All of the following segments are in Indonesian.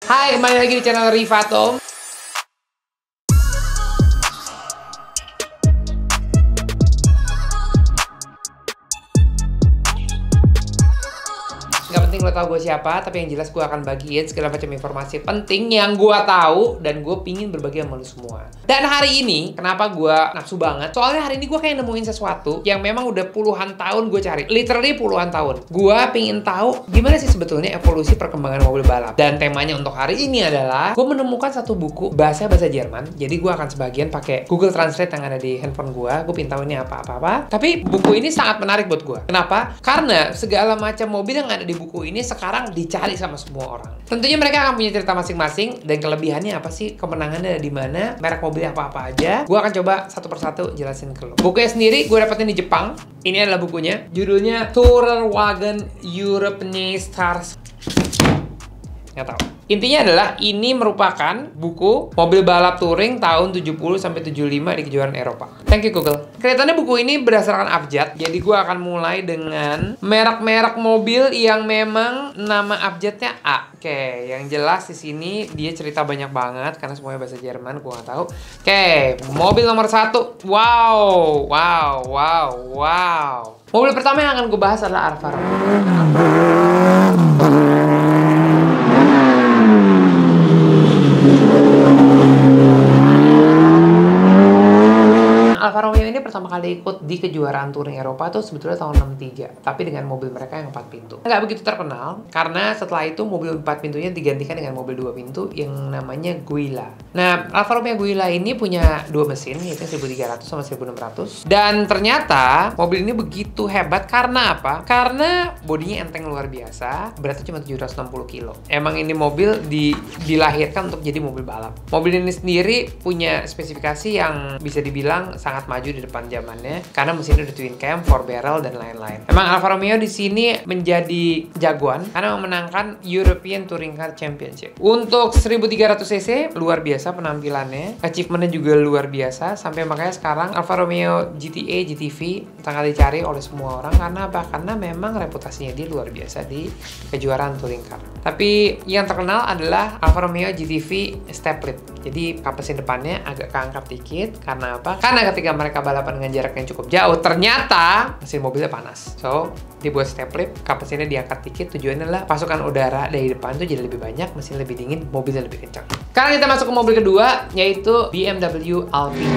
Hai, kembali lagi di channel Rifatom. Gak penting lo tau gue siapa, tapi yang jelas gue akan bagiin segala macam informasi penting yang gue tahu dan gue pingin berbagi sama lo semua. Dan hari ini, kenapa gue nafsu banget? Soalnya hari ini gue kayak nemuin sesuatu yang memang udah puluhan tahun gue cari. Literally puluhan tahun. Gue pingin tahu gimana sih sebetulnya evolusi perkembangan mobil balap. Dan temanya untuk hari ini adalah gue menemukan satu buku bahasa Jerman. Jadi gue akan sebagian pakai Google Translate yang ada di handphone gue. Gue pingin tahu ini apa-apa. Tapi buku ini sangat menarik buat gue. Kenapa? Karena segala macam mobil yang ada di buku ini sekarang dicari sama semua orang. Tentunya mereka akan punya cerita masing-masing dan kelebihannya apa sih, kemenangannya ada di mana, merek mobilnya apa-apa aja. Gue akan coba satu persatu jelasin ke lo. Bukunya sendiri gue dapetin di Jepang. Ini adalah bukunya. Judulnya Tourer Wagen European Stars. Nggak tahu. Intinya adalah ini merupakan buku mobil balap touring tahun 70 sampai 75 di kejuaraan Eropa. Thank you Google. Kelihatannya buku ini berdasarkan abjad. Jadi gue akan mulai dengan merek-merek mobil yang memang nama abjadnya A. Oke, yang jelas di sini dia cerita banyak banget karena semuanya bahasa Jerman, gue nggak tahu. Oke, mobil nomor 1. Wow. Mobil pertama yang akan gue bahas adalah Alfa Romeo. Alfa Romeo ini pertama kali ikut di kejuaraan touring Eropa tuh sebetulnya tahun 63, tapi dengan mobil mereka yang 4 pintu. Nggak begitu terkenal, karena setelah itu mobil 4 pintunya digantikan dengan mobil 2 pintu yang namanya Giulia. Nah, Alfa Romeo Giulia ini punya 2 mesin, yaitu 1300 sama 1600. Dan ternyata mobil ini begitu hebat karena apa? Karena bodinya enteng luar biasa, beratnya cuma 760 kilo. Emang ini mobil dilahirkan untuk jadi mobil balap. Mobil ini sendiri punya spesifikasi yang bisa dibilang sangat maju di depan zamannya karena mesinnya udah twin cam, 4 barrel dan lain-lain. Emang Alfa Romeo di sini menjadi jagoan karena memenangkan European Touring Car Championship. Untuk 1300 cc luar biasa penampilannya, achievementnya juga luar biasa sampai makanya sekarang Alfa Romeo GTA, GTV sangat dicari oleh semua orang karena apa? Karena memang reputasinya dia luar biasa di kejuaraan touring car. Tapi yang terkenal adalah Alfa Romeo GTV step lip. Jadi kap mesin depannya agak keangkat dikit karena apa? Karena ketika mereka balapan dengan jarak yang cukup jauh, ternyata mesin mobilnya panas. So, dibuat step lip, kap mesinnya diangkat dikit. Tujuannya adalah pasukan udara dari depan tuh jadi lebih banyak, mesin lebih dingin, mobilnya lebih kencang. Sekarang kita masuk ke mobil kedua, yaitu BMW Alpina.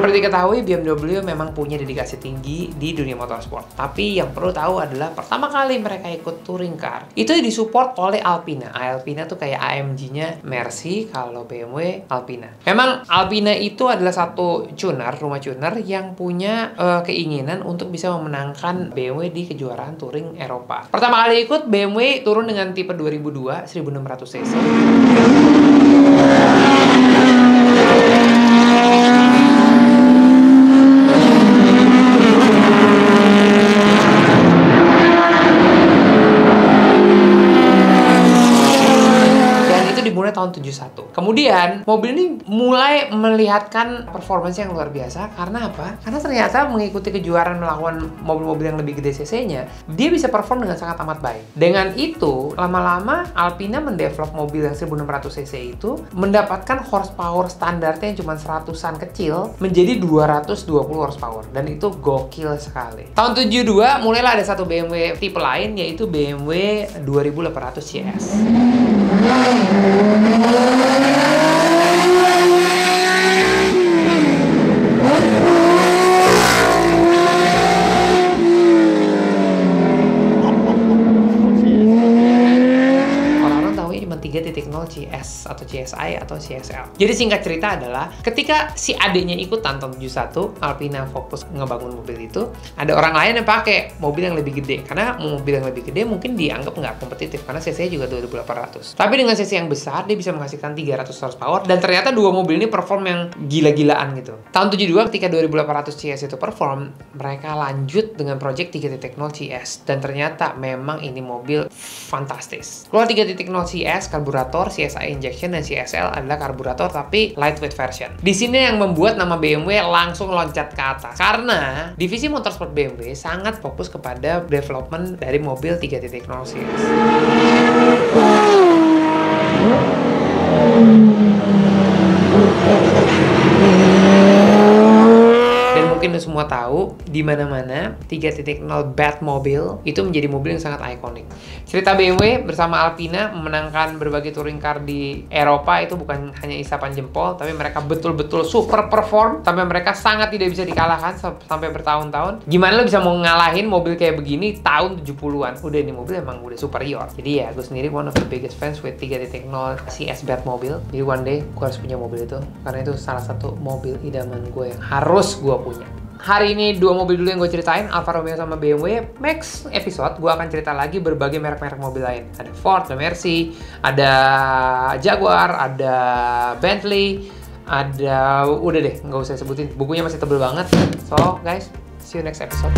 Diketahui BMW memang punya dedikasi tinggi di dunia motorsport. Tapi yang perlu tahu adalah pertama kali mereka ikut touring car itu disupport oleh Alpina. Alpina tuh kayak AMG-nya Mercy, kalau BMW Alpina. Memang Alpina itu adalah satu rumah tuner yang punya keinginan untuk bisa memenangkan BMW di kejuaraan touring Eropa. Pertama kali ikut BMW turun dengan tipe 2002 1600 cc. Tahun 71. Kemudian mobil ini mulai melihatkan performance yang luar biasa karena apa? Karena ternyata mengikuti kejuaraan melawan mobil-mobil yang lebih gede cc-nya, dia bisa perform dengan sangat amat baik. Dengan itu, lama-lama Alpina mendevelop mobil yang 1600 cc itu mendapatkan horsepower standarnya yang cuma 100-an kecil menjadi 220 horsepower dan itu gokil sekali. Tahun 72 mulailah ada satu BMW tipe lain yaitu BMW 2800 CS. Orang-orang tahu cuma 3.0 CS atau CSI atau CSL. Jadi singkat cerita adalah ketika si adiknya ikutan tahun 71, Alpina fokus ngebangun mobil itu, ada orang lain yang pakai mobil yang lebih gede. Karena mobil yang lebih gede mungkin dianggap nggak kompetitif karena cc-nya juga 2800. Tapi dengan cc yang besar dia bisa menghasilkan 300 horsepower dan ternyata dua mobil ini perform yang gila-gilaan gitu. Tahun 72 ketika 2800 CS itu perform, mereka lanjut dengan project 3.0 CS dan ternyata memang ini mobil fantastis. Keluar 3.0 CS, karburator CSI injection dan CSL adalah karburator tapi lightweight version. Di sini yang membuat nama BMW langsung loncat ke atas karena divisi motorsport BMW sangat fokus kepada development dari mobil 3.0 series. Mungkin semua tahu di mana-mana 3.0 Batmobile itu menjadi mobil yang sangat ikonik. Cerita BMW bersama Alpina memenangkan berbagai touring car di Eropa itu bukan hanya isapan jempol, tapi mereka betul-betul super perform sampai mereka sangat tidak bisa dikalahkan sampai bertahun-tahun. Gimana lo bisa mau ngalahin mobil kayak begini tahun 70-an? Udah, ini mobil emang udah superior. Jadi ya, gue sendiri one of the biggest fans with 3.0 CS Batmobile. Jadi one day gue harus punya mobil itu karena itu salah satu mobil idaman gue yang harus gue punya. Hari ini dua mobil dulu yang gue ceritain, Alfa Romeo sama BMW. Next episode gue akan cerita lagi berbagai merek-merek mobil lain. Ada Ford, ada Mercy, ada Jaguar, ada Bentley, ada... udah deh, nggak usah sebutin. Bukunya masih tebel banget. So guys, see you next episode.